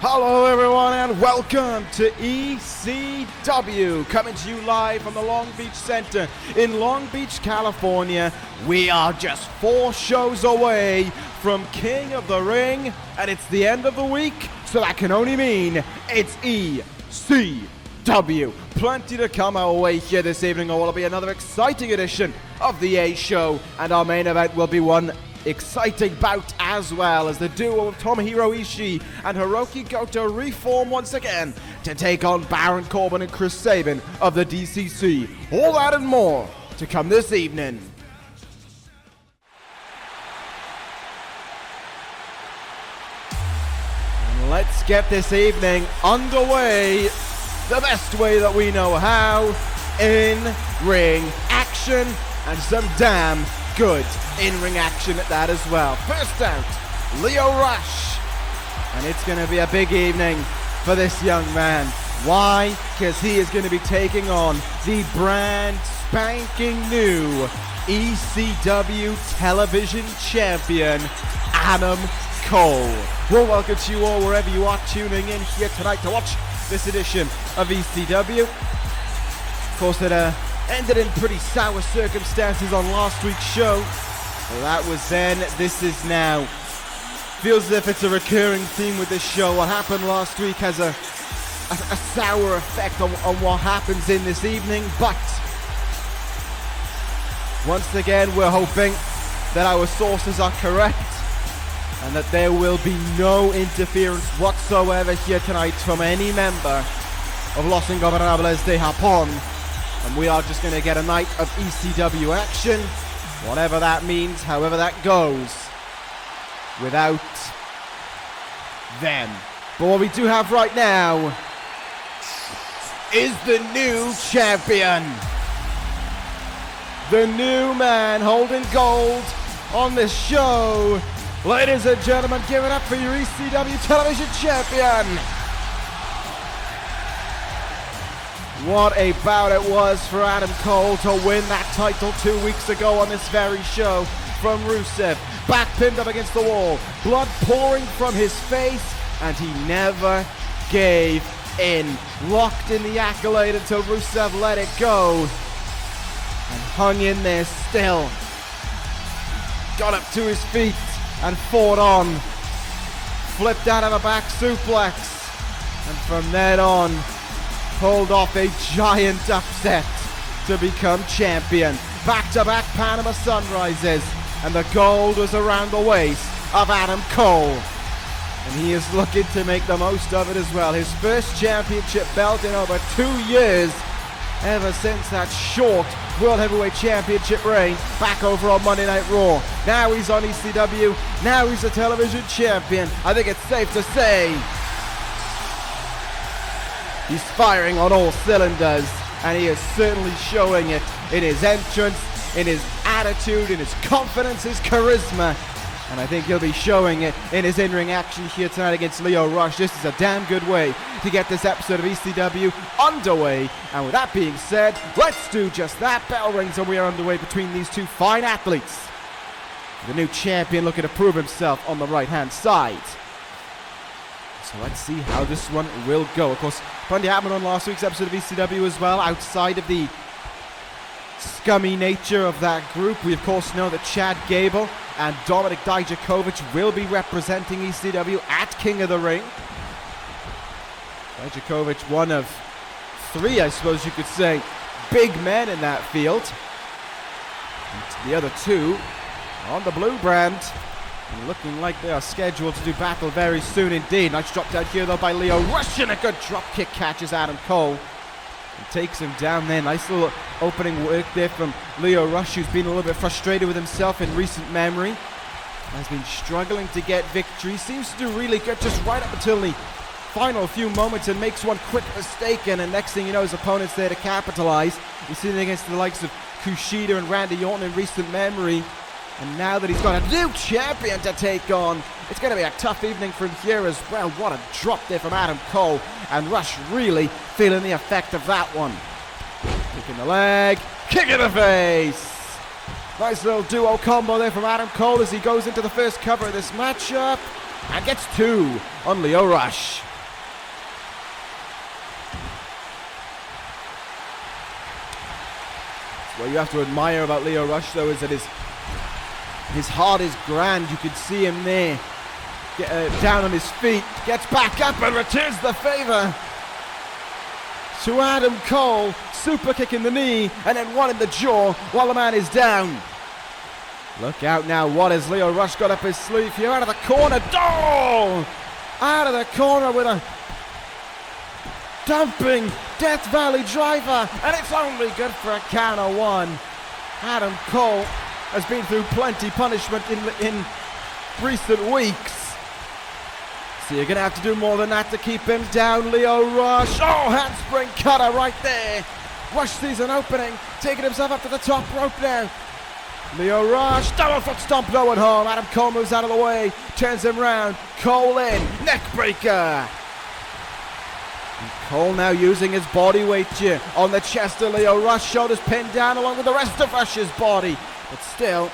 Hello everyone and welcome to ECW, coming to you live from the Long Beach Center in Long Beach, California. We are just 4 shows away from King of the Ring, and it's the end of the week, so that can only mean it's ECW. Plenty to come our way here this evening, or will be another exciting edition of the A Show, and our main event will be one exciting bout as well, as the duo of Tomohiro, Ishii and Hirooki Goto reform once again to take on Baron Corbin and Chris Sabin of the DCC. All that and more to come this evening. And let's get this evening underway the best way that we know how, in ring action and some damn good in-ring action at that as well. First out, Lio Rush. And it's going to be a big evening for this young man. Why? Because he is going to be taking on the brand spanking new ECW television champion, Adam Cole. Well, welcome to you all wherever you are tuning in here tonight to watch this edition of ECW. Of course, it ended in pretty sour circumstances on last week's show. Well, that was then, this is now. Feels as if it's a recurring theme with this show. What happened last week has a sour effect on what happens in this evening, but once again we're hoping that our sources are correct and that there will be no interference whatsoever here tonight from any member of Los Ingobernables de Japón. And we are just going to get a night of ECW action, whatever that means, however that goes, without them. But what we do have right now is the new champion. The new man holding gold on this show. Ladies and gentlemen, give it up for your ECW television champion. What a bout it was for Adam Cole to win that title 2 weeks ago on this very show from Rusev. Back pinned up against the wall, blood pouring from his face, and he never gave in. Locked in the accolade until Rusev let it go, and hung in there still. Got up to his feet and fought on. Flipped out of a back suplex, and from then on, pulled off a giant upset to become champion. Back-to-back Panama Sunrises, and the gold was around the waist of Adam Cole. And he is looking to make the most of it as well. His first championship belt in over 2 years, ever since that short World Heavyweight Championship reign back over on Monday Night Raw. Now he's on ECW, now he's a television champion. I think it's safe to say he's firing on all cylinders, and he is certainly showing it in his entrance, in his attitude, in his confidence, his charisma, and I think he'll be showing it in his in-ring action here tonight against Lio Rush. This is a damn good way to get this episode of ECW underway, and with that being said, let's do just that. Bell rings and we are underway between these two fine athletes. The new champion looking to prove himself on the right-hand side. So let's see how this one will go. Of course, plenty happened on last week's episode of ECW as well, outside of the scummy nature of that group. We of course know that Chad Gable and Dominik Dijakovic will be representing ECW at King of the Ring. Dijakovic, one of 3, I suppose you could say, big men in that field. And the other 2 on the blue brand, and looking like they are scheduled to do battle very soon indeed. Nice drop down here though by Lio Rush, and a good drop kick catches Adam Cole and takes him down there. Nice little opening work there from Lio Rush, who's been a little bit frustrated with himself in recent memory. Has been struggling to get victory. Seems to do really good just right up until the final few moments and makes one quick mistake, and the next thing you know his opponent's there to capitalize. He's sitting against the likes of Kushida and Randy Orton in recent memory. And now that he's got a new champion to take on, it's going to be a tough evening for him here as well. What a drop there from Adam Cole. And Rush really feeling the effect of that one. Kick in the leg, kick in the face. Nice little duo combo there from Adam Cole as he goes into the first cover of this matchup. And gets 2 on Lio Rush. What you have to admire about Lio Rush, though, is that his heart is grand. You can see him there. Down on his feet, gets back up and returns the favor to Adam Cole. Super kick in the knee and then one in the jaw while the man is down. Look out now, what has Lio Rush got up his sleeve here? Out of the corner, out of the corner with a dumping Death Valley driver, and it's only good for a count of one. Adam Cole has been through plenty punishment in recent weeks. So you're going to have to do more than that to keep him down, Lio Rush. Oh, handspring cutter right there. Rush sees an opening, taking himself up to the top rope now. Lio Rush, double foot stomp, no one home. Adam Cole moves out of the way, turns him round. Cole in, neck breaker. And Cole now using his body weight here on the chest of Lio Rush. Shoulders pinned down along with the rest of Rush's body. But still,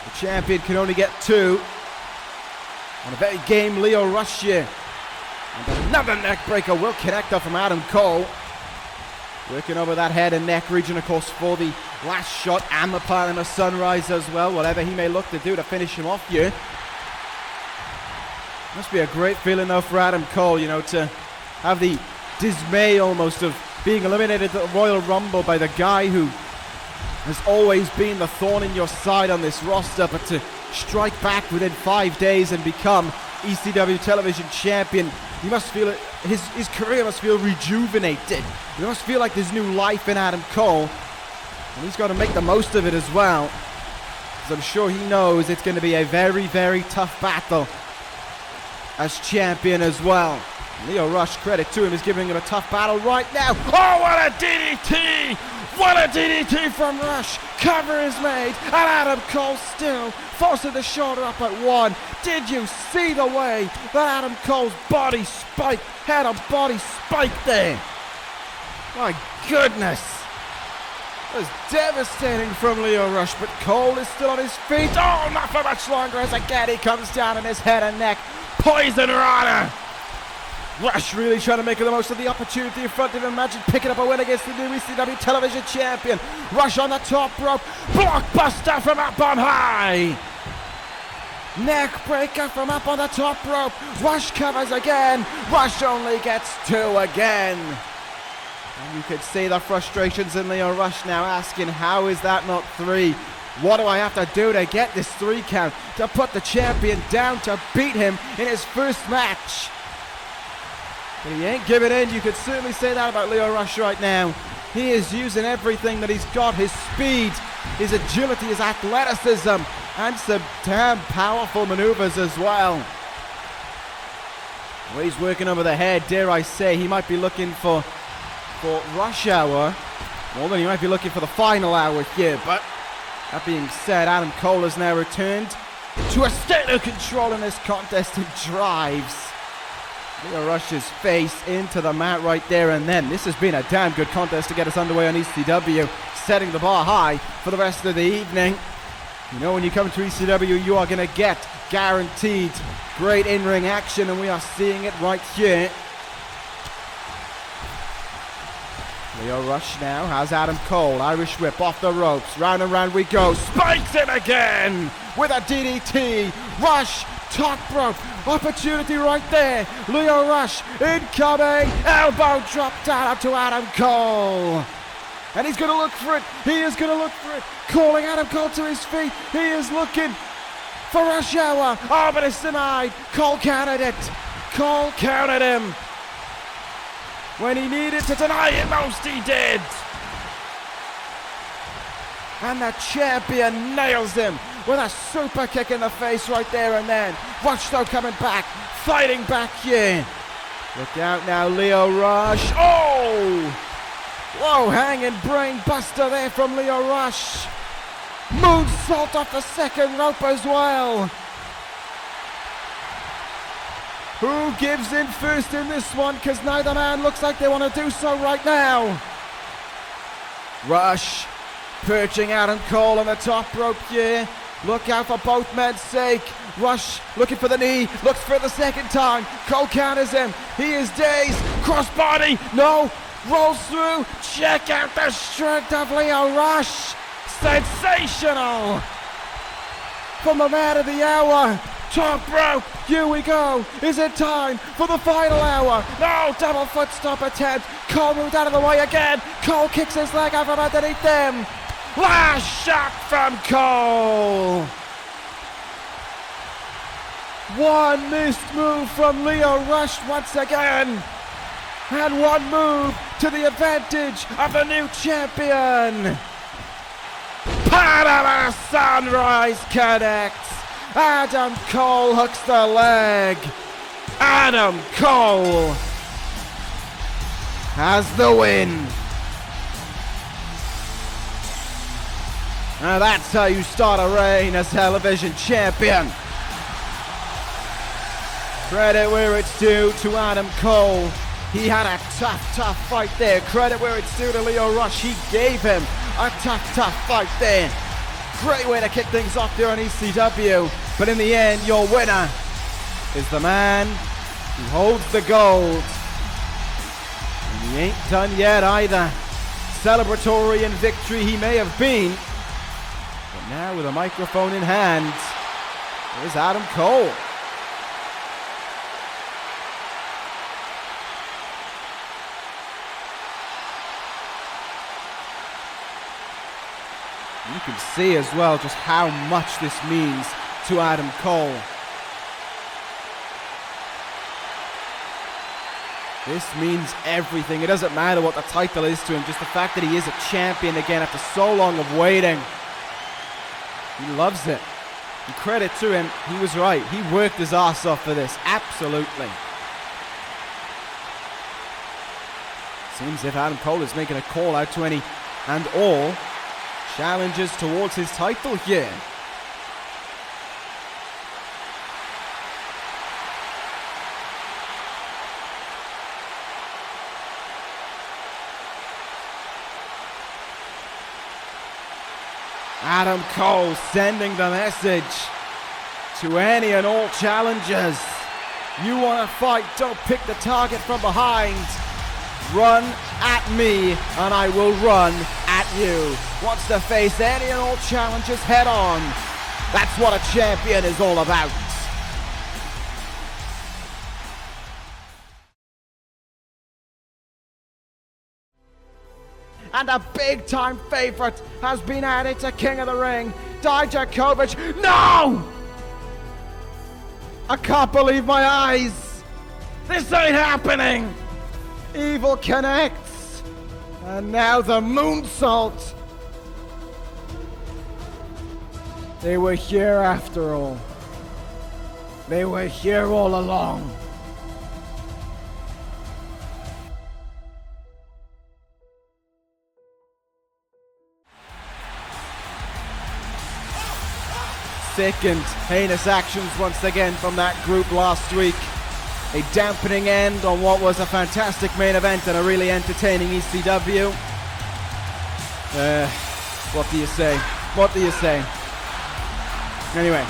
the champion can only get two. On a very game Lio Rush here. And another neck breaker will connect up from Adam Cole. Working over that head and neck region, of course, for the last shot and the Panama Sunrise as well. Whatever he may look to do to finish him off here. Must be a great feeling though for Adam Cole, you know, to have the dismay almost of being eliminated at the Royal Rumble by the guy who has always been the thorn in your side on this roster, but to strike back within 5 days and become ECW television champion. He must feel it, his career must feel rejuvenated. He must feel like there's new life in Adam Cole, and he's got to make the most of it as well, because I'm sure he knows it's going to be a very, very tough battle as champion as well. Lio Rush, credit to him, is giving him a tough battle right now. Oh, what a DDT! What a DDT from Rush! Cover is made, and Adam Cole still forcing the shoulder up at one. Did you see the way that Adam Cole's body spiked, had a body spike there? My goodness! That was devastating from Lio Rush, but Cole is still on his feet. Oh, not for much longer as again he comes down on his head and neck. Poison Rana! Rush really trying to make the most of the opportunity in front of him. Imagine picking up a win against the new ECW television champion. Rush on the top rope. Blockbuster from up on high. Neck breaker from up on the top rope. Rush covers again. Rush only gets two again. And you could see the frustrations in Lio Rush now, asking, how is that not three? What do I have to do to get this 3 count? To put the champion down, to beat him in his first match? But he ain't giving in. You could certainly say that about Lio Rush right now. He is using everything that he's got. His speed, his agility, his athleticism, and some damn powerful maneuvers as well. Well, he's working over the head, dare I say. He might be looking for rush hour more than he might be looking for the final hour here. But that being said, Adam Cole has now returned to a state of control in this contest and drives Lio Rush's face into the mat right there and then. This has been a damn good contest to get us underway on ECW, setting the bar high for the rest of the evening. You know, when you come to ECW, you are going to get guaranteed great in-ring action, and we are seeing it right here. Lio Rush now has Adam Cole, Irish whip off the ropes, round and round we go, spikes it again with a DDT. Rush, top rope, opportunity right there. Lio Rush incoming, elbow drop down to Adam Cole. And he's going to look for it. He is going to look for it. Calling Adam Cole to his feet. He is looking for rush hour. Oh, but it's denied. Cole counted it. Cole counted him. When he needed to deny it most, he did. And the champion nails him with a super kick in the face right there and then. Rush though coming back, fighting back here. Look out now, Lio Rush. Oh! Whoa, hanging brain buster there from Lio Rush. Moonsault off the second rope as well. Who gives in first in this one? Because neither man looks like they want to do so right now. Rush perching Adam Cole on the top rope here. Look out for both men's sake. Rush looking for the knee, looks for the second time. Cole counters him. He is dazed. Crossbody. No. rolls through. Check out the strength of Lio Rush. Sensational. From the man of the hour. Top rope, here we go. Is it time for the final hour? No, double foot stop attempt. Cole moved out of the way again. Cole kicks his leg out from underneath them. Last shot from Cole. One missed move from Lio Rush once again. And one move to the advantage of the new champion. Panama Sunrise connects. Adam Cole hooks the leg. Adam Cole has the win. Now that's how you start a reign as television champion. Credit where it's due to Adam Cole. He had a tough fight there. Credit where it's due to Lio Rush. He gave him a tough fight there. Great way to kick things off there on ECW. But in the end, your winner is the man who holds the gold. And he ain't done yet either. Celebratory in victory he may have been. But now with a microphone in hand, here's Adam Cole. You can see as well just how much this means to Adam Cole. This means everything. It doesn't matter what the title is to him, just the fact that he is a champion again after so long of waiting. He loves it. And credit to him, he was right. He worked his ass off for this, absolutely. Seems as if Adam Cole is making a call out to any and all challenges towards his title here. Adam Cole sending the message to any and all challengers. You want to fight, don't pick the target from behind. Run at me and I will run at you. Wants to face any and all challengers head on. That's what a champion is all about. And a big time favorite has been added to King of the Ring, Dijakovic. No! I can't believe my eyes. This ain't happening. Evil connects. And now the moonsault. They were here after all. They were here all along. Sick and heinous actions once again from that group last week. A dampening end on what was a fantastic main event and a really entertaining ECW. What do you say? What do you say? Anyway,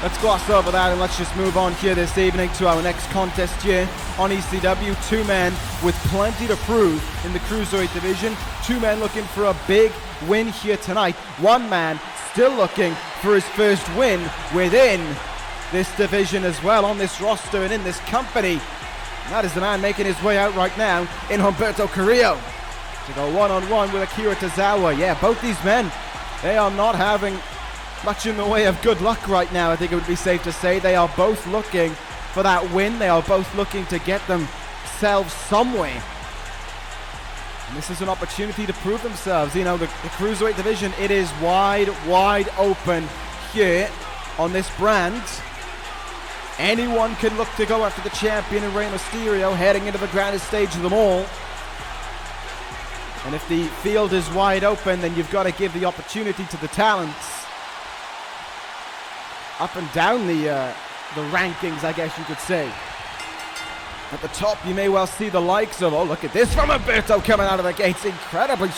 let's gloss over that and let's just move on here this evening to our next contest here on ECW. Two men with plenty to prove in the Cruiserweight division. Two men looking for a big win here tonight. One man still looking for his first win within this division as well, on this roster and in this company. And that is the man making his way out right now in Humberto Carrillo to go one-on-one with Akira Tozawa. Yeah, both these men, they are not having much in the way of good luck right now. I think it would be safe to say they are both looking for that win. They are both looking to get themselves somewhere. And this is an opportunity to prove themselves. You know, the Cruiserweight division, it is wide open here on this brand. Anyone can look to go after the champion in Rey Mysterio, heading into the grandest stage of them all. And if the field is wide open, then you've got to give the opportunity to the talents up and down the rankings, I guess you could say. At the top, you may well see the likes of, oh, look at this from Humberto coming out of the gates, incredibly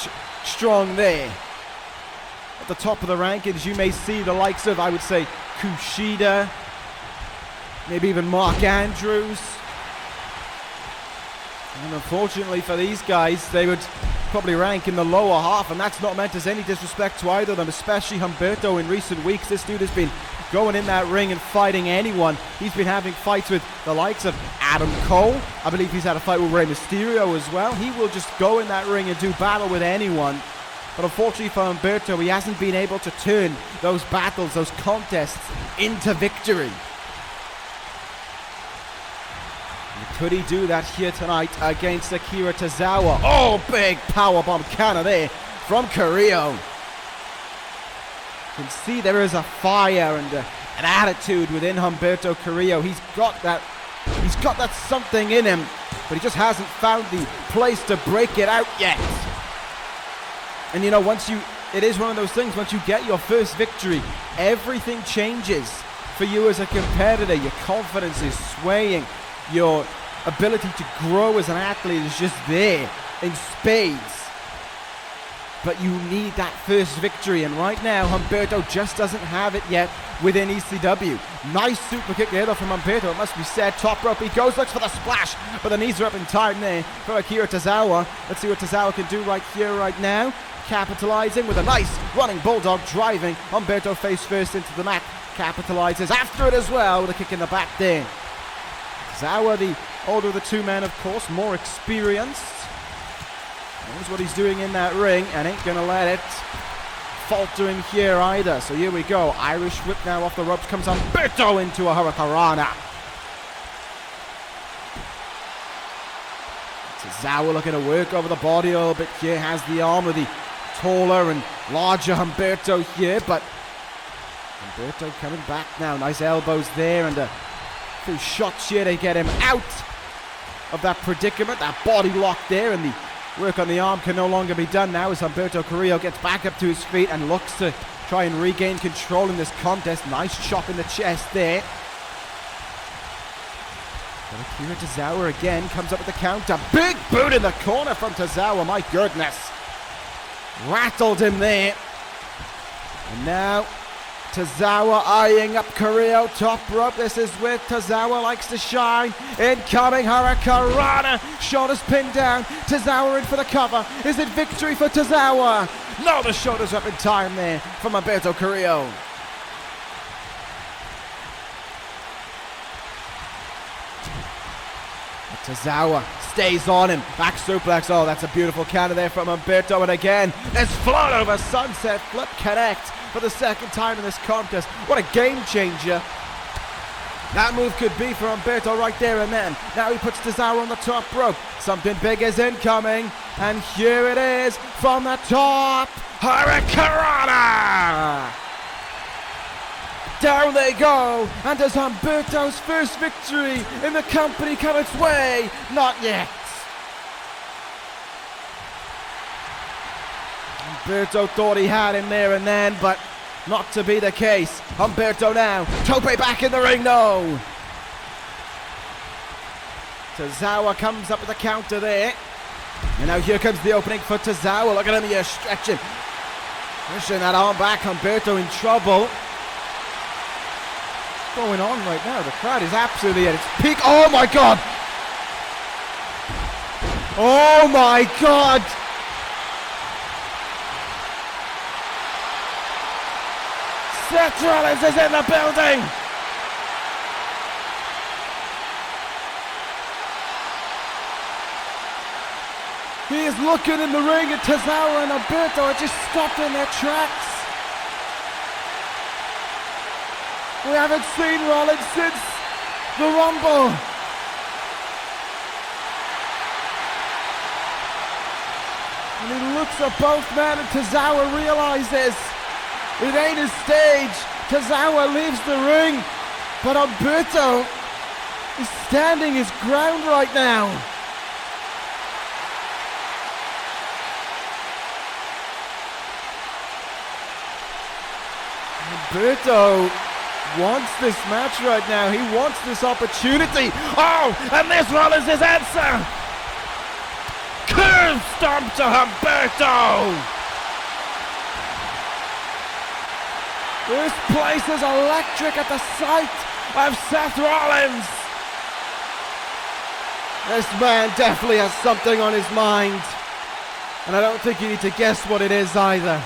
strong there. At the top of the rankings, you may see the likes of, I would say, Kushida, maybe even Mark Andrews. And unfortunately for these guys, they would probably rank in the lower half, and that's not meant as any disrespect to either of them, especially Humberto in recent weeks. This dude has been going in that ring and fighting anyone. He's been having fights with the likes of Adam Cole. I believe he's had a fight with Rey Mysterio as well. He will just go in that ring and do battle with anyone. But unfortunately for Humberto, he hasn't been able to turn those battles, those contests, into victory. Could he do that here tonight against Akira Tozawa? Oh, big powerbomb counter there from Carrillo. You can see there is a fire and an attitude within Humberto Carrillo. He's got that something in him, but he just hasn't found the place to break it out yet. And you know, it is one of those things, once you get your first victory, everything changes for you as a competitor. Your confidence is swaying. Your ability to grow as an athlete is just there in spades. But you need that first victory, and right now Humberto just doesn't have it yet within ECW. Nice super kick there though from Humberto, it must be said. Top rope he goes, looks for the splash, but the knees are up in time there for Akira Tozawa. Let's see what Tozawa can do right here, right now. Capitalizing with a nice running bulldog, driving Humberto face first into the mat. Capitalizes after it as well with a kick in the back there. Tozawa, the older of the two men, of course, more experienced. Knows what he's doing in that ring and ain't gonna let it falter him here either. So here we go. Irish whip now off the ropes. Comes Humberto into a hurricanrana. Tozawa looking to work over the body a little bit here. Has the arm of the taller and larger Humberto here, but Humberto coming back now. Nice elbows there and a few shots here to get him out of that predicament. That body lock there, and the work on the arm can no longer be done now as Humberto Carrillo gets back up to his feet and looks to try and regain control in this contest. Nice chop in the chest there. But Akira Tozawa again comes up with the counter. Big boot in the corner from Tozawa, my goodness. Rattled him there. And now Tozawa eyeing up Carrillo, top rope. This is where Tozawa likes to shine. Incoming hurricanrana. Shoulders pinned down. Tozawa in for the cover. Is it victory for Tozawa? No, the shoulders up in time there from Humberto Carrillo. Tozawa stays on him. Back suplex. Oh, that's a beautiful counter there from Humberto. And again, this float over sunset flip connect for the second time in this contest. What a game changer that move could be for Humberto right there and then. Now he puts Tozawa on the top rope. Something big is incoming. And here it is from the top. Hurricanrana! Down they go, and does Humberto's first victory in the company come its way? Not yet. Humberto thought he had him there and then, but not to be the case. Humberto now, Tope back in the ring, no. Tozawa comes up with a counter there. And now here comes the opening for Tozawa. Look at him here stretching. Pushing that arm back, Humberto in trouble. Going on right now, the crowd is absolutely at its peak. Oh my god! Oh my god! Seth Rollins is in the building! He is looking in the ring at Tozawa and Humberto are just stopped in their tracks. We haven't seen Rollins since the Rumble. And he looks at both men and Tozawa realizes it ain't his stage. Tozawa leaves the ring, but Humberto is standing his ground right now. Humberto wants this match right now. He wants this opportunity. Oh, and this Rollins' answer. Curve stomp to Humberto. This place is electric at the sight of Seth Rollins. This man definitely has something on his mind. And I don't think you need to guess what it is either.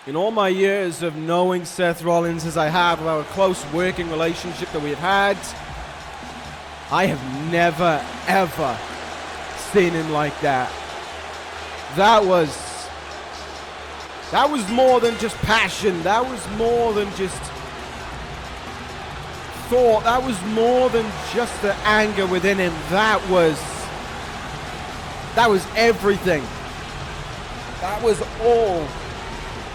In all my years of knowing Seth Rollins as I have, our close working relationship that we've had, I have never, ever seen him like that. That was more than just passion. That was more than just thought. That was more than just the anger within him. That was everything. That was all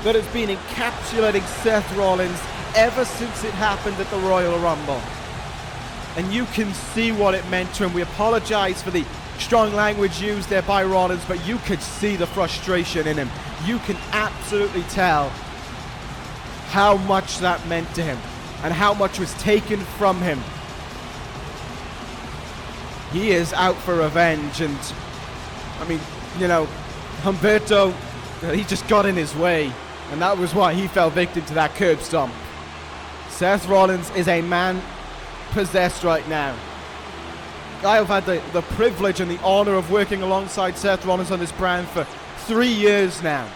that has been encapsulating Seth Rollins ever since it happened at the Royal Rumble. And you can see what it meant to him. We apologize for the strong language used there by Rollins, but you could see the frustration in him. You can absolutely tell how much that meant to him and how much was taken from him. He is out for revenge, and I mean, you know, Humberto, he just got in his way, and that was why he fell victim to that curb stomp. Seth Rollins is a man possessed right now. I have had the privilege and the honor of working alongside Seth Rollins on this brand for 3 years now.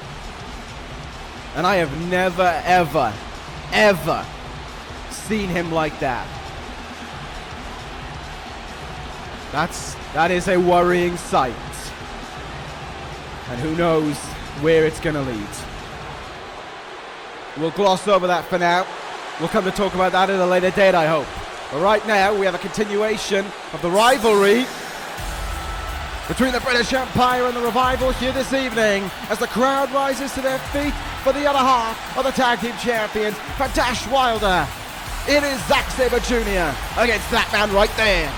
And I have never, ever, ever seen him like that. That is a worrying sight. And who knows where it's going to lead. We'll gloss over that for now. We'll come to talk about that at a later date, I hope. But right now, we have a continuation of the rivalry between the British Empire and the Revival here this evening as the crowd rises to their feet for the other half of the Tag Team Champions for Dash Wilder. It is Zack Sabre Jr. against that man right there.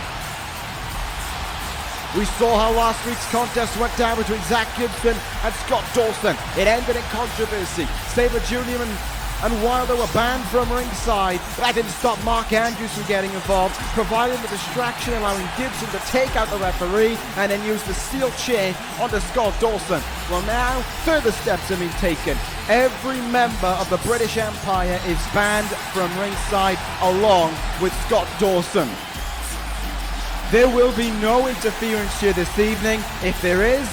We saw how last week's contest went down between Zach Gibson and Scott Dawson. It ended in controversy. Sabre Jr. and Wilder were banned from ringside. That didn't stop Mark Andrews from getting involved, providing the distraction, allowing Gibson to take out the referee and then use the steel chair onto Scott Dawson. Well, now further steps have been taken. Every member of the British Empire is banned from ringside along with Scott Dawson. There will be no interference here this evening. If there is,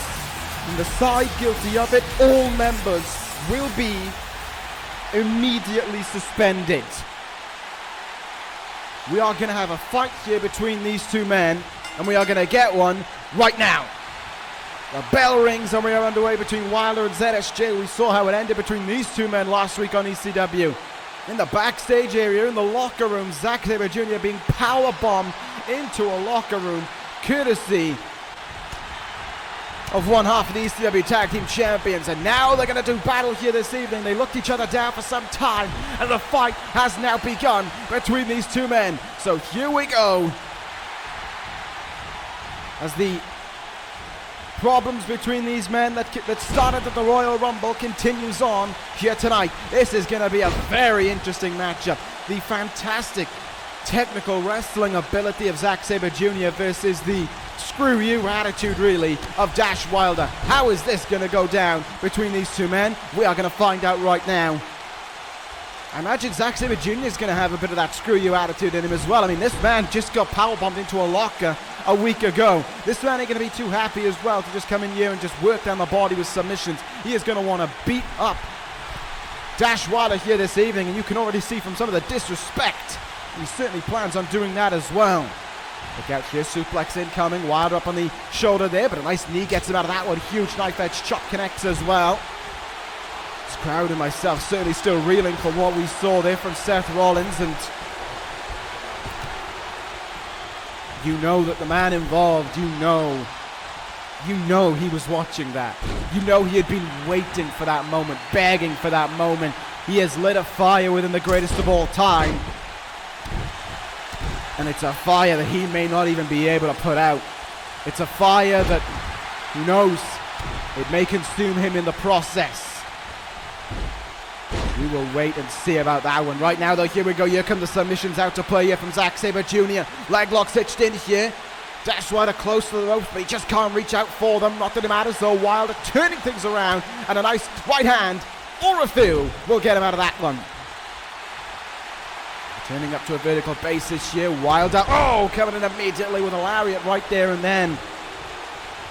and the side guilty of it, all members will be immediately suspended. We are going to have a fight here between these two men, and we are going to get one right now. The bell rings and we are underway between Wilder and ZSJ. We saw how it ended between these two men last week on ECW. In the backstage area, in the locker room, Zack Sabre Jr. being powerbombed into a locker room, courtesy of one half of the ECW Tag Team Champions. And now they're going to do battle here this evening. They looked each other down for some time, and the fight has now begun between these two men. So here we go, as the problems between these men that started at the Royal Rumble continues on here tonight. This is going to be a very interesting matchup. The fantastic technical wrestling ability of Zack Sabre Jr. versus the screw you attitude, really, of Dash Wilder. How is this going to go down between these two men? We are going to find out right now. I imagine Zack Sabre Jr. is going to have a bit of that screw you attitude in him as well. I mean, this man just got powerbombed into a locker a week ago. This man ain't going to be too happy as well to just come in here and just work down the body with submissions. He is going to want to beat up Dash Wilder here this evening, and you can already see from some of the disrespect, he certainly plans on doing that as well. Look out here, suplex incoming, Wilder up on the shoulder there, but a nice knee gets him out of that one. Huge knife edge chop connects as well. This crowd and myself certainly still reeling from what we saw there from Seth Rollins, and you know that the man involved, you know he was watching that. You know he had been waiting for that moment, begging for that moment. He has lit a fire within the greatest of all time. And it's a fire that he may not even be able to put out. It's a fire that, who knows, it may consume him in the process. We will wait and see about that one. Right now, though, here we go. Here come the submissions out to play here from Zack Sabre Jr. Leg locks hitched in here. Dash Wilder close to the ropes, but he just can't reach out for them. Not that it matters, though. Wilder turning things around, and a nice right hand or a through will get him out of that one. Turning up to a vertical basis here. Wilder, coming in immediately with a lariat right there and then.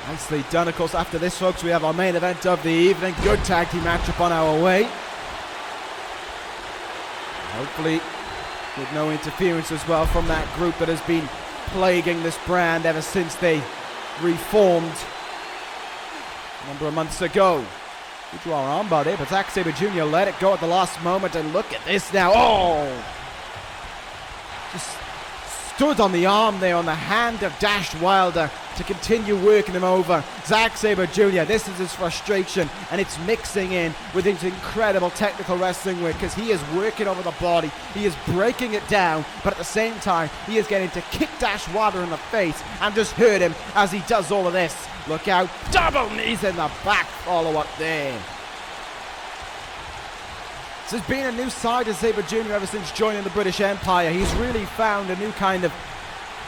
Nicely done. Of course, after this, folks, we have our main event of the evening. Good tag team matchup on our way. Hopefully with no interference as well from that group that has been plaguing this brand ever since they reformed a number of months ago. Good draw armbar there, but Zack Sabre Jr. let it go at the last moment, and look at this now. Oh! Just stood on the arm there, on the hand of Dash Wilder to continue working him over. Zack Sabre Jr., this is his frustration, and it's mixing in with his incredible technical wrestling work, because he is working over the body, he is breaking it down, but at the same time, he is getting to kick Dash Wilder in the face and just hurt him as he does all of this. Look out, double knees in the back, follow up there. This has been a new side to Sabre Jr. ever since joining the British Empire. He's really found a new kind of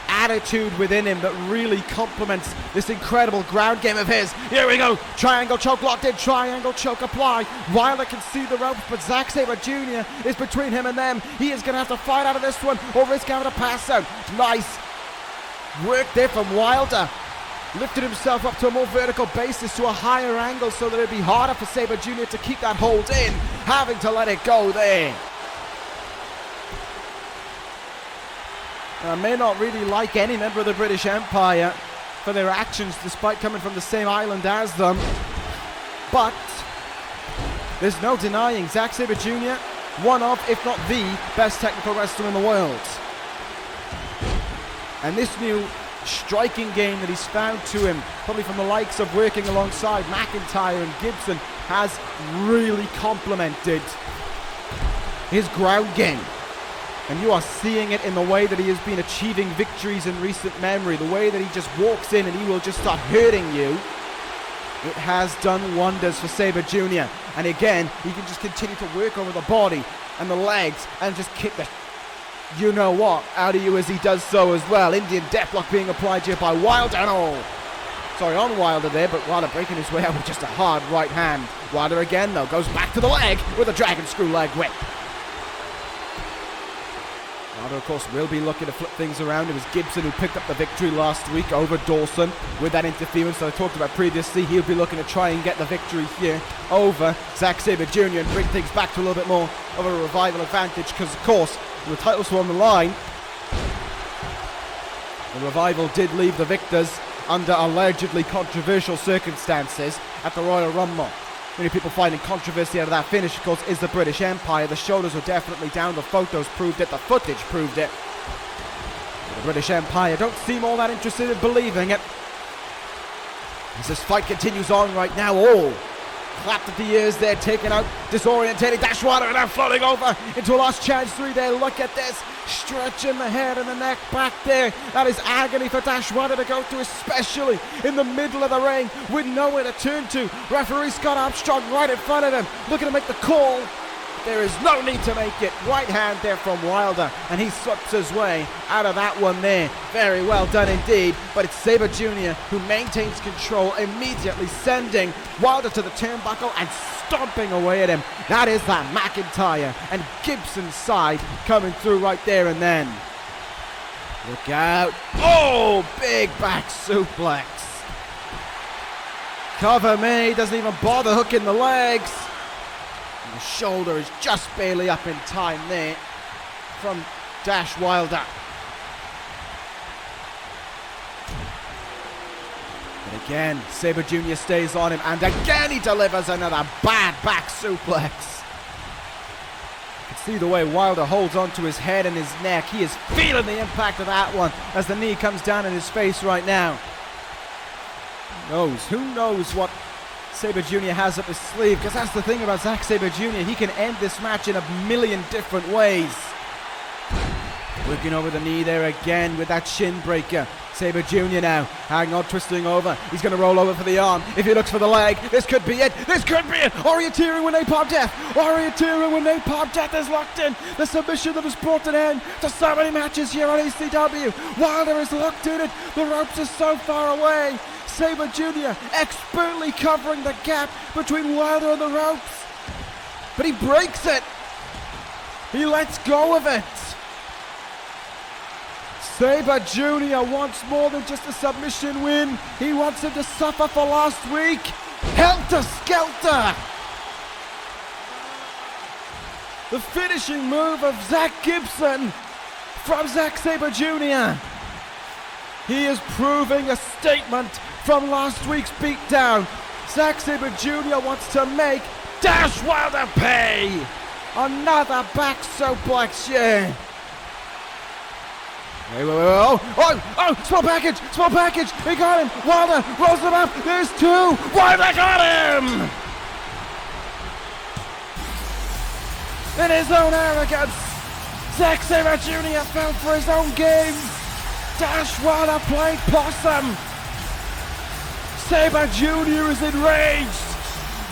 attitude within him that really complements this incredible ground game of his. Here we go, triangle choke locked in, triangle choke apply. Wilder can see the ropes, but Zack Sabre Jr. is between him and them. He is going to have to fight out of this one or risk having a pass out. Nice work there from Wilder. Lifted himself up to a more vertical basis, to a higher angle, so that it'd be harder for Sabre Jr. to keep that hold in, having to let it go there. I may not really like any member of the British Empire for their actions, despite coming from the same island as them, but there's no denying Zack Sabre Jr., one of, if not the, best technical wrestler in the world. And this new striking game that he's found to him, probably from the likes of working alongside McIntyre and Gibson, has really complemented his ground game. And you are seeing it in the way that he has been achieving victories in recent memory, the way that he just walks in and he will just start hurting you. It has done wonders for Sabre Jr. And again, he can just continue to work over the body and the legs and just kick the you know what out of you as he does so as well. Indian deathlock being applied here by Wilder. Oh, sorry, on Wilder there, but Wilder breaking his way out with just a hard right hand. Wilder again though goes back to the leg with a dragon screw leg whip. Wilder, of course, will be looking to flip things around. It was Gibson who picked up the victory last week over Dawson with that interference that I talked about previously. He'll be looking to try and get the victory here over Zack Sabre Jr. and bring things back to a little bit more of a Revival advantage, because, of course, the titles were on the line. The Revival did leave the victors under allegedly controversial circumstances at the Royal Rumble. Many people finding controversy out of that finish, of course, is the British Empire. The shoulders were definitely down, the photos proved it, the footage proved it. The British Empire don't seem all that interested in believing it. As this fight continues on right now, oh, clapped at the ears there, taken out, disorientating Dash Wilder, and now floating over into a last chance 3 there. Look at this, stretching the head and the neck back there. That is agony for Dash Wilder to go through, especially in the middle of the ring with nowhere to turn to. Referee Scott Armstrong right in front of him, looking to make the call. There is no need to make it. Right hand there from Wilder, and he slips his way out of that one there. Very well done indeed, but it's Sabre Jr. who maintains control, immediately sending Wilder to the turnbuckle and stomping away at him. That is that McIntyre and Gibson side coming through right there and then. Look out. Oh, big back suplex. Cover me, doesn't even bother hooking the legs. The shoulder is just barely up in time there from Dash Wilder. But again, Sabre Jr. stays on him, and again he delivers another bad back suplex. You can see the way Wilder holds onto his head and his neck. He is feeling the impact of that one as the knee comes down in his face right now. Who knows what Sabre Jr. has up his sleeve, because that's the thing about Zack Sabre Jr. He can end this match in a million different ways. Working over the knee there again with that shin breaker. Sabre Jr. now, hanging on, twisting over. He's going to roll over for the arm. If he looks for the leg, this could be it. This could be it. Orienteering with napalm death. Orienteering with napalm death is locked in. The submission that has brought an end to so many matches here on ECW. Wilder is locked in it. The ropes are so far away. Sabre Jr. expertly covering the gap between Wilder and the ropes. But he breaks it. He lets go of it. Sabre Jr. wants more than just a submission win. He wants him to suffer for last week. Helter Skelter. The finishing move of Zack Gibson from Zack Sabre Jr. He is proving a statement from last week's beatdown. Zack Sabre Jr. wants to make Dash Wilder pay. Another back suplex, yeah. Small package, he got him. Wilder rolls him up, there's two. Wilder got him. In his own arrogance, Zack Sabre Jr. fell for his own game. Dash Wilder played possum. Sabre Jr. is enraged,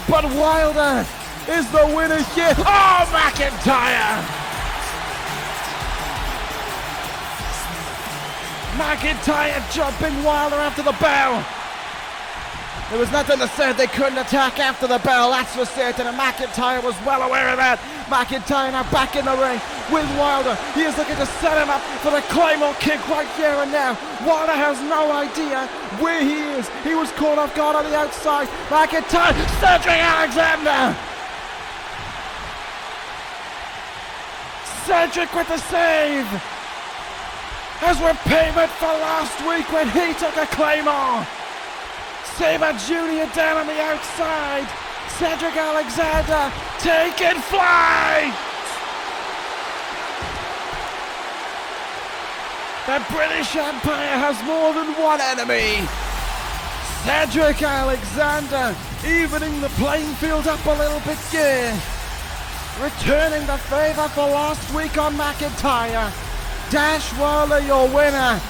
but Wilder is the winner here. Oh, McIntyre! McIntyre jumping Wilder after the bell. There was nothing to say they couldn't attack after the bell, that's for certain, and McIntyre was well aware of that. McIntyre now back in the ring with Wilder. He is looking to set him up for the Claymore kick right here and now. Wilder has no idea where he is. He was caught off guard on the outside. McIntyre, Cedric Alexander! Cedric with the save! As repayment for last week when he took a Claymore. Sabre Jr. down on the outside. Cedric Alexander taking flight. The British Empire has more than one enemy. Cedric Alexander evening the playing field up a little bit here. Returning the favour for last week on McIntyre. Dash Wilder your winner.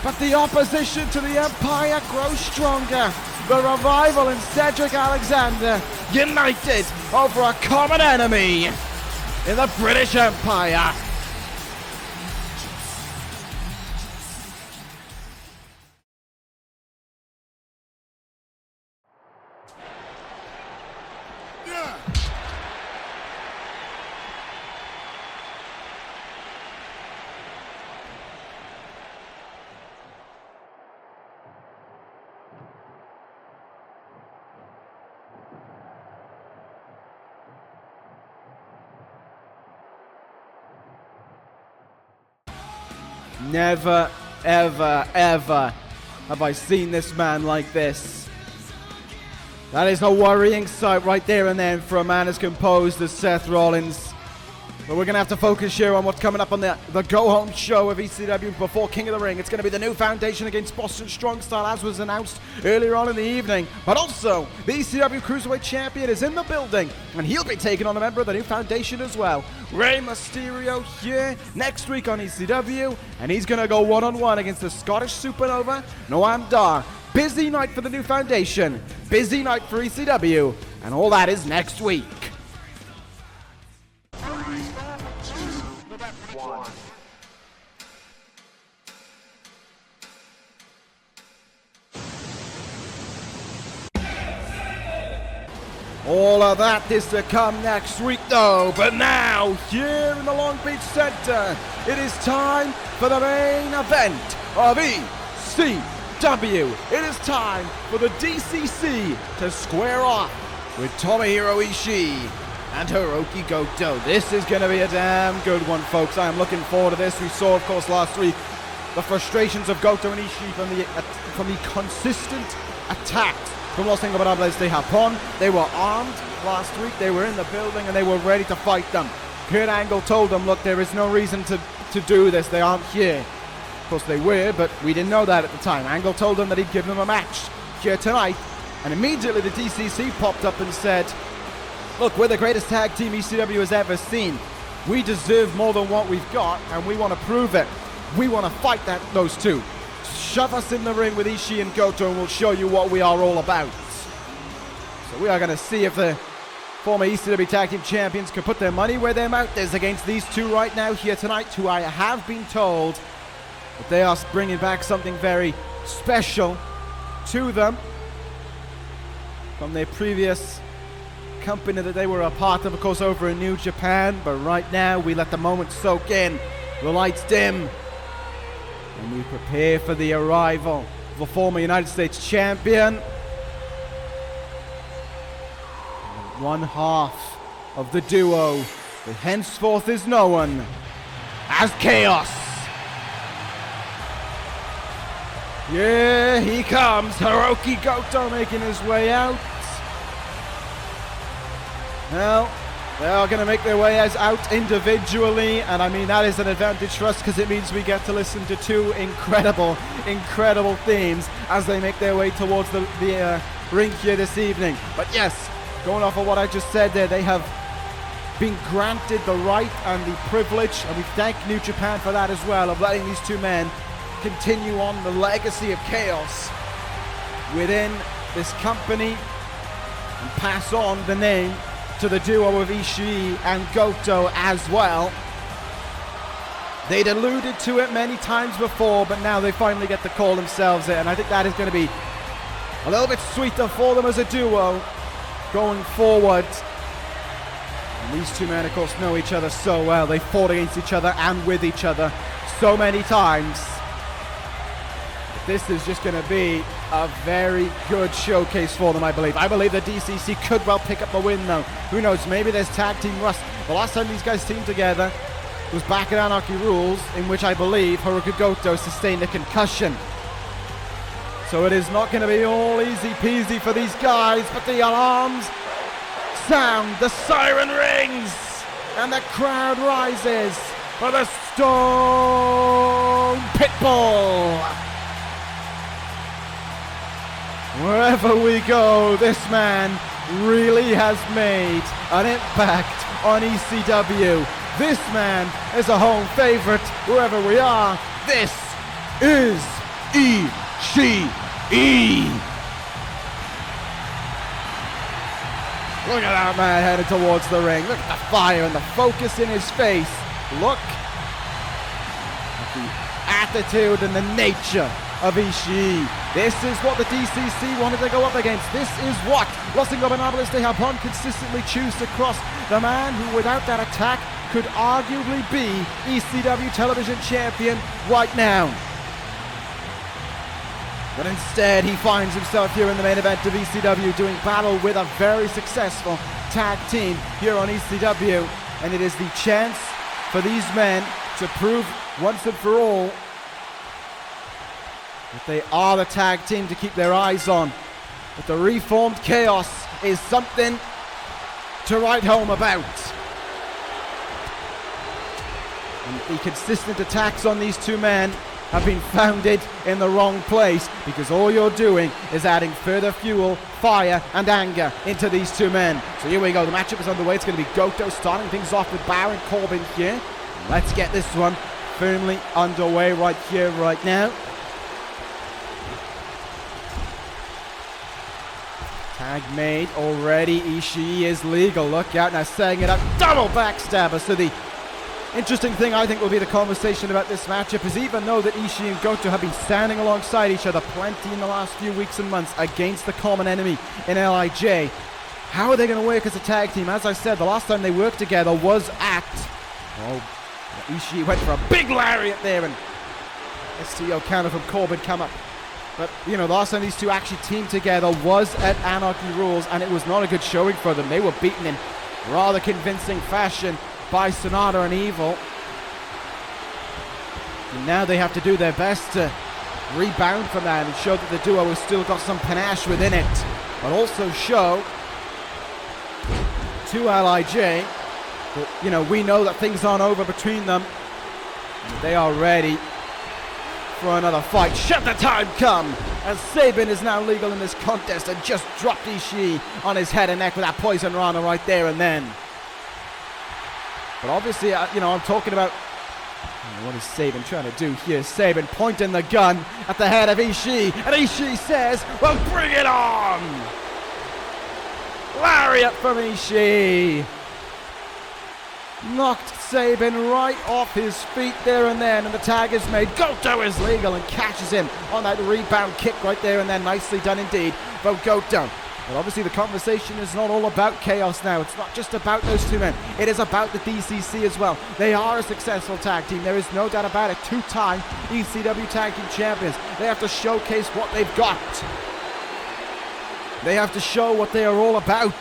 But the opposition to the Empire grows stronger. The Revival and Cedric Alexander united over a common enemy in the British Empire. Never, ever, ever have I seen this man like this. That is a worrying sight right there and then for a man as composed as Seth Rollins. But we're going to have to focus here on what's coming up on the go-home show of ECW before King of the Ring. It's going to be the New Foundation against Boston Strong Style, as was announced earlier on in the evening. But also, the ECW Cruiserweight Champion is in the building, and he'll be taking on a member of the New Foundation as well. Rey Mysterio here next week on ECW, and he's going to go one-on-one against the Scottish Supernova, Noam Dar. Busy night for the New Foundation, busy night for ECW, and all that is next week. All of that is to come next week though, but now, here in the Long Beach Center, it is time for the main event of ECW. It is time for the DCC to square off with Tomohiro Ishii and Hirooki Goto. This is going to be a damn good one, folks. I am looking forward to this. We saw, of course, last week the frustrations of Goto and Ishii from the consistent attacks from Los Ingobernables de Japón. They were armed last week, they were in the building, and they were ready to fight them. Kurt Angle told them, look, there is no reason to do this, they aren't here. Of course they were, but we didn't know that at the time. Angle told them that he'd give them a match here tonight, and immediately the DCC popped up and said, look, we're the greatest tag team ECW has ever seen. We deserve more than what we've got, and we want to prove it. We want to fight those two. Shove us in the ring with Ishii and Goto and we'll show you what we are all about. So we are going to see if the former ECW Tag Team Champions can put their money where their mouth is against these two right now here tonight, who I have been told that they are bringing back something very special to them from their previous company that they were a part of course, over in New Japan. But right now, we let the moment soak in. The lights dim. And we prepare for the arrival of the former United States champion. One half of the duo but henceforth is known as Chaos. Yeah, he comes. Hirooki Goto making his way out. Well, they are going to make their way out individually, and I mean that is an advantage for us because it means we get to listen to two incredible themes as they make their way towards the ring here this evening. But yes, going off of what I just said there, they have been granted the right and the privilege, and we thank New Japan for that as well, of letting these two men continue on the legacy of Chaos within this company and pass on the name to the duo of Ishii and Goto as well. They'd alluded to it many times before, but now they finally get to call themselves it, and I think that is going to be a little bit sweeter for them as a duo going forward. And these two men, of course, know each other so well. They fought against each other and with each other so many times. This is just going to be a very good showcase for them, I believe. I believe the DCC could well pick up the win, though. Who knows? Maybe there's tag team rust. The last time these guys teamed together was back at Anarchy Rules, in which I believe Hirooki Goto sustained a concussion. So it is not going to be all easy peasy for these guys, but the alarms sound, the siren rings, and the crowd rises for the Stone Pitbull. Wherever we go, this man really has made an impact on ECW. This man is a home favorite wherever we are. This is Ishii. Look at that man headed towards the ring. Look at the fire and the focus in his face. Look at the attitude and the nature of Ishii. This is what the DCC wanted to go up against. This is what Los Ingobernables de Japón consistently choose to cross. The man who, without that attack, could arguably be ECW television champion right now. But instead, he finds himself here in the main event of ECW doing battle with a very successful tag team here on ECW. And it is the chance for these men to prove once and for all that they are the tag team to keep their eyes on. But the reformed Chaos is something to write home about. And the consistent attacks on these two men have been founded in the wrong place, because all you're doing is adding further fuel, fire, and anger into these two men. So here we go, the matchup is underway. It's going to be Goto starting things off with Baron Corbin here. Let's get this one firmly underway right here, right now. Tag made already. Ishii is legal. Look out now, setting it up. Double backstabber. So the interesting thing I think will be the conversation about this matchup is, even though that Ishii and Goto have been standing alongside each other plenty in the last few weeks and months against the common enemy in LIJ, how are they going to work as a tag team? As I said, the last time they worked together was at... Oh, Ishii went for a big lariat there, and STO counter from Corbin come up. But, you know, the last time these two actually teamed together was at Anarchy Rules, and it was not a good showing for them. They were beaten in rather convincing fashion by Sanada and Evil. And now they have to do their best to rebound from that and show that the duo has still got some panache within it. But also show to LIJ that, you know, we know that things aren't over between them. They are ready for another fight. Should the time come, as Sabin is now legal in this contest and just dropped Ishii on his head and neck with that poison rana right there and then. But obviously, you know, I'm talking about, what is Sabin trying to do here? Sabin pointing the gun at the head of Ishii, and Ishii says, well, bring it on! Lariat from Ishii. Knocked Sabin right off his feet there and then, and the tag is made. Goto is legal and catches him on that rebound kick right there and then. Nicely done indeed from Goto. But obviously the conversation is not all about Chaos now. It's not just about those two men. It is about the DCC as well. They are a successful tag team. There is no doubt about it. Two-time ECW Tag Team Champions. They have to showcase what they've got. They have to show what they are all about.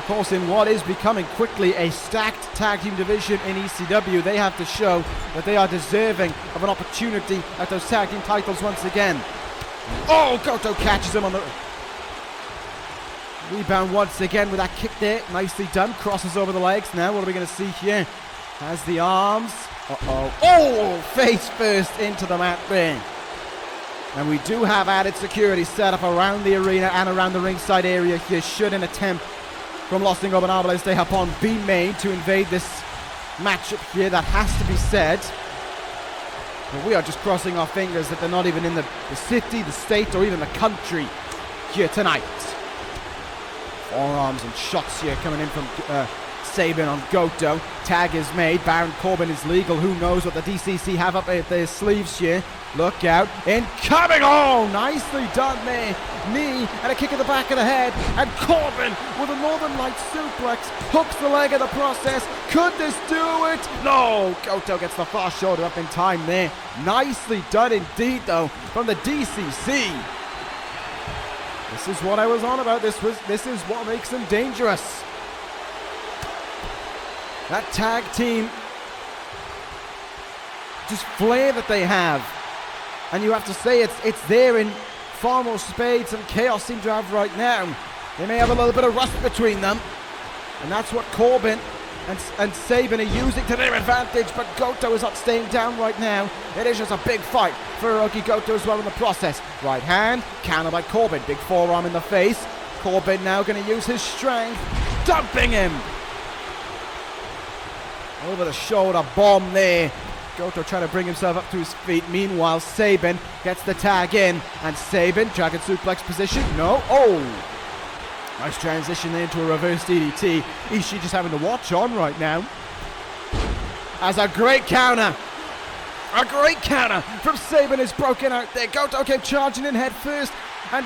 Of course, in what is becoming quickly a stacked tag team division in ECW, they have to show that they are deserving of an opportunity at those tag team titles once again. Oh, Goto catches him on the rebound once again with that kick there. Nicely done. Crosses over the legs. Now, what are we going to see here? Has the arms. Oh, face first into the mat there. And we do have added security set up around the arena and around the ringside area here should an attempt from Los Ingobernables de Japón be made to invade this matchup here. That has to be said. But we are just crossing our fingers that they're not even in the city, the state, or even the country here tonight. Forearms and shots here coming in from Sabin on Goto. Tag is made. Baron Corbin is legal. Who knows what the DCC have up at their sleeves here. Look out. Incoming. Oh, nicely done there. Knee and a kick in the back of the head. And Corbin with a Northern Light suplex. Hooks the leg in the process. Could this do it? No. Goto gets the far shoulder up in time there. Nicely done indeed, though, from the DCC. This is what I was on about. This is what makes them dangerous. That tag team just flair that they have. And you have to say it's there in far more spades than Chaos seem to have right now. They may have a little bit of rust between them. And that's what Corbin and Sabin are using to their advantage. But Goto is not staying down right now. It is just a big fight for Hirooki Goto as well in the process. Right hand, counter by Corbin. Big forearm in the face. Corbin now going to use his strength. Dumping him. Over the shoulder bomb there. Goto trying to bring himself up to his feet. Meanwhile, Sabin gets the tag in. And Sabin, dragon suplex position. No. Oh! Nice transition there into a reverse DDT. Ishii just having to watch on right now. As a great counter. A great counter from Sabin is broken out there. Goto kept charging in head first. And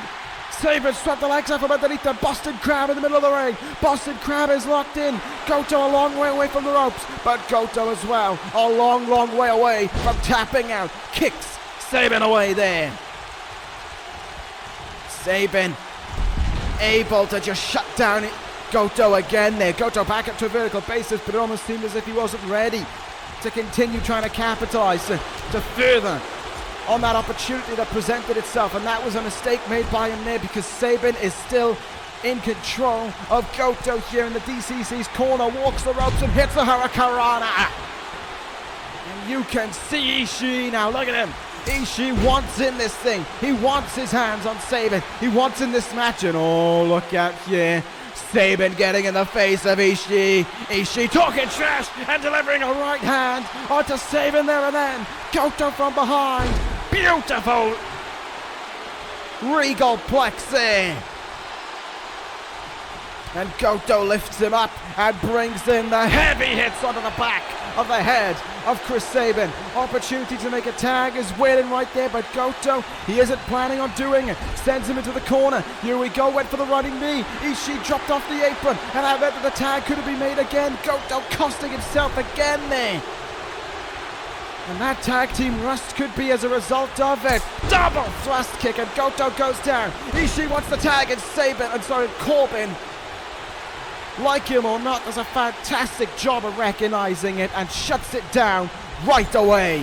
Sabin swept the legs up from underneath the Boston Crab in the middle of the ring. Boston Crab is locked in. Goto a long way away from the ropes. But Goto as well, a long, long way away from tapping out. Kicks Sabin away there. Sabin able to just shut down Goto again there. Goto back up to a vertical basis, but it almost seemed as if he wasn't ready to continue trying to capitalize, to further on that opportunity that presented itself, and that was a mistake made by him there because Sabin is still in control of Goto here in the DCC's corner, walks the ropes and hits the Hurricanrana. And you can see Ishii now, look at him. Ishii wants in this thing. He wants his hands on Sabin. He wants in this match, and oh, look out here. Sabin getting in the face of Ishii. Ishii talking trash and delivering a right hand onto Sabin there and then. Goto from behind. Beautiful regal plex there. And Goto lifts him up and brings in the heavy hits onto the back of the head of Chris Sabin. Opportunity to make a tag is waiting right there, but Goto, he isn't planning on doing it. Sends him into the corner. Here we go, went for the running knee. Ishii dropped off the apron, and I bet that the tag could have been made again. Goto costing himself again there. And that tag team rust could be as a result of it. Double thrust kick, and Goto goes down. Ishii wants the tag, and Corbin, like him or not, does a fantastic job of recognizing it and shuts it down right away.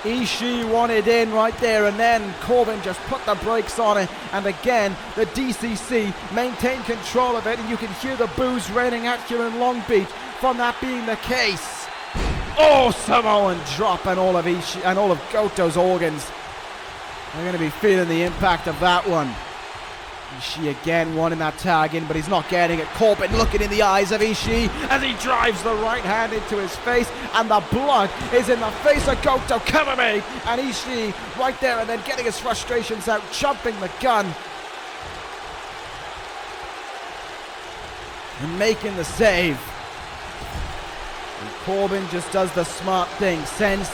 Ishii wanted in right there, and then Corbin just put the brakes on it, and again the DCC maintain control of it, and you can hear the boos raining out here in Long Beach from that being the case. Oh, Samoan drop, and all of Ishii and all of Goto's organs are going to be feeling the impact of that one. Ishii again wanting that tag in, but he's not getting it. Corbin looking in the eyes of Ishii as he drives the right hand into his face, and the blood is in the face of Goto. Cover me! And Ishii right there, and then getting his frustrations out, jumping the gun and making the save. And Corbin just does the smart thing, sends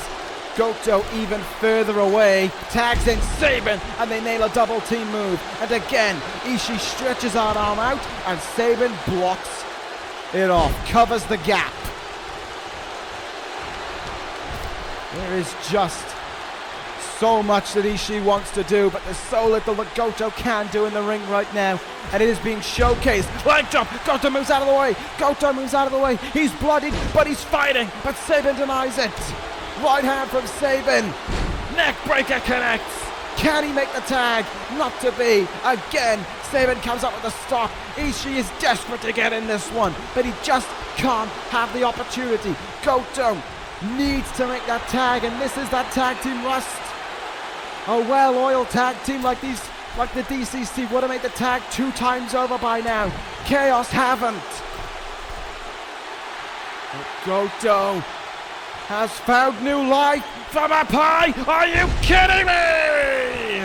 Goto even further away, tags in Sabin, and they nail a double team move. And again, Ishii stretches that arm out, and Sabin blocks it off, covers the gap. There is just so much that Ishii wants to do, but there's so little that Goto can do in the ring right now, and it is being showcased. Leg drop, Goto moves out of the way, Goto moves out of the way, he's bloodied, but he's fighting, but Sabin denies it. Right hand from Sabin, neck breaker connects. Can he make the tag? Not to be. Again, Sabin comes up with a stop. Ishii is desperate to get in this one, but he just can't have the opportunity. Goto needs to make that tag, and this is that tag team rust. A well-oiled tag team like the DCC would have made the tag 2 times over by now. Chaos haven't. But Goto has found new life from up high. Are you kidding me?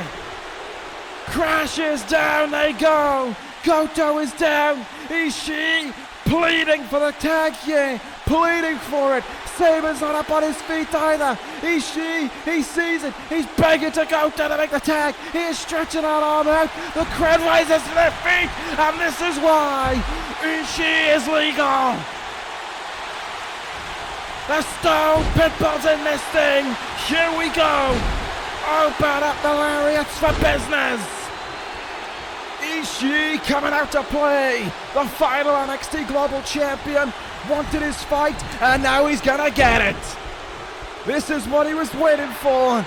Crashes down they go. Goto is down. Ishii pleading for the tag here. Pleading for it. Sabin's not up on his feet either. Ishii, he sees it. He's begging to Goto to make the tag. He is stretching that arm out. The crowd rises to their feet. And this is why Ishii is legal. The Stone Pitbull's in this thing. Here we go. Open up the lariats for business. Ishii coming out to play. The final NXT Global Champion wanted his fight, and now he's gonna get it. This is what he was waiting for.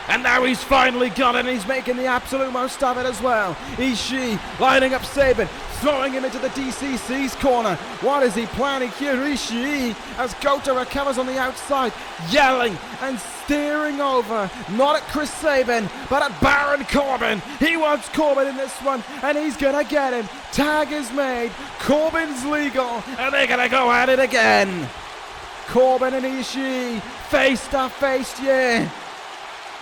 And now he's finally got it, and he's making the absolute most of it as well. Ishii lining up Sabin, throwing him into the DCC's corner. What is he planning here? Ishii, as Goto recovers on the outside, yelling and staring over, not at Chris Sabin, but at Baron Corbin. He wants Corbin in this one, and he's gonna get him. Tag is made, Corbin's legal, and they're gonna go at it again. Corbin and Ishii, face to face, yeah.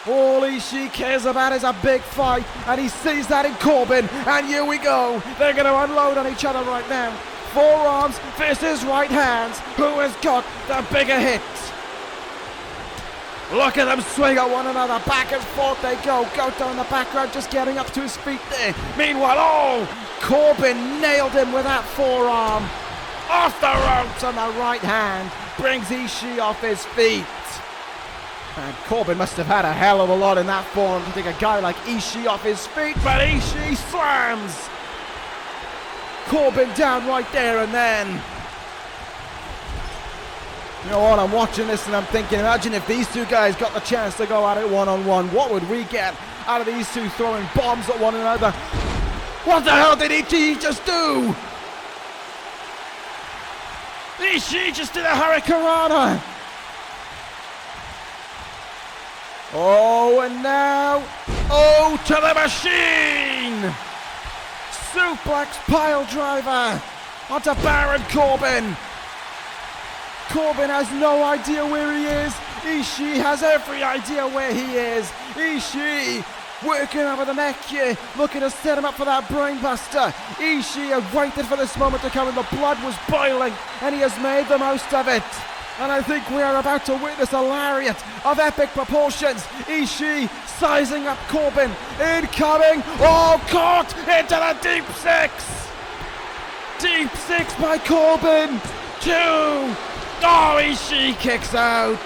All Ishii cares about is a big fight, and he sees that in Corbin, and here we go. They're going to unload on each other right now. Forearms versus right hands. Who has got the bigger hit? Look at them swing at one another. Back and forth they go. Goto in the background just getting up to his feet there. Meanwhile, Corbin nailed him with that forearm. Off the ropes on the right hand. Brings Ishii off his feet. And Corbin must have had a hell of a lot in that form to take a guy like Ishii off his feet, but Ishii slams Corbin down right there and then. You know what, I'm watching this and I'm thinking, imagine if these two guys got the chance to go at it one-on-one. What would we get out of these two throwing bombs at one another? What the hell did Ishii just do? Ishii just did a hurricanrana. Oh, and now, to the machine! Suplex pile driver onto Baron Corbin. Corbin has no idea where he is. Ishii has every idea where he is. Ishii working over the neck here, looking to set him up for that brainbuster. Ishii had waited for this moment to come, and the blood was boiling, and he has made the most of it. And I think we are about to witness a lariat of epic proportions. Ishii sizing up Corbin. Incoming. Caught into the deep six. Deep six by Corbin. 2. Ishii kicks out.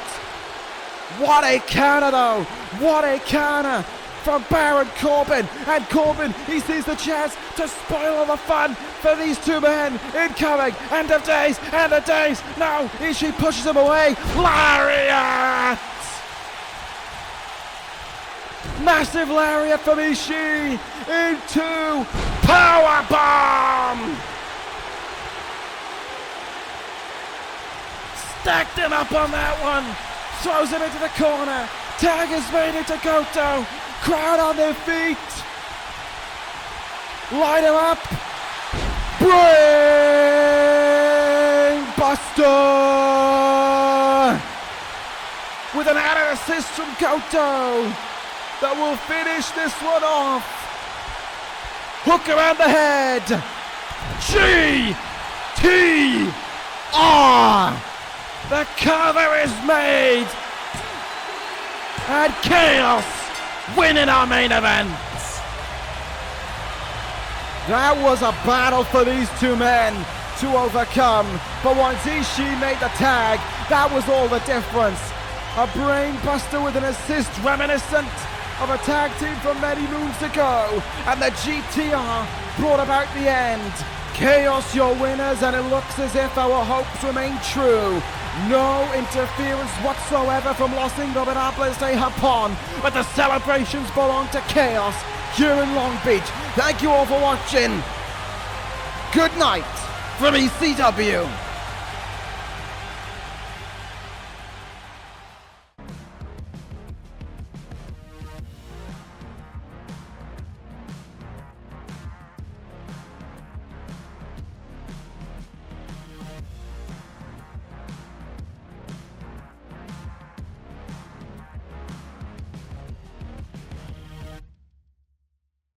What a counter though. What a counter from Baron Corbin. And Corbin, he sees the chance to spoil all the fun for these two men. Incoming. End of days. End of days. No. Ishii pushes him away. Lariat. Massive lariat from Ishii into powerbomb. Stacked him up on that one. Throws him into the corner. Tag is made into Goto. Crowd on their feet. Light him up. Brain Buster. With an added assist from Goto that will finish this one off. Hook around the head. GTR. The cover is made. And Chaos winning our main event. That was a battle for these two men to overcome. But once Ishii made the tag, that was all the difference. A brain buster with an assist reminiscent of a tag team from many moons ago. And the GTR brought about the end. Chaos your winners, and it looks as if our hopes remain true. No interference whatsoever from Los Ingobernables de Japón, but the celebrations belong to Chaos here in Long Beach. Thank you all for watching. Good night from ECW.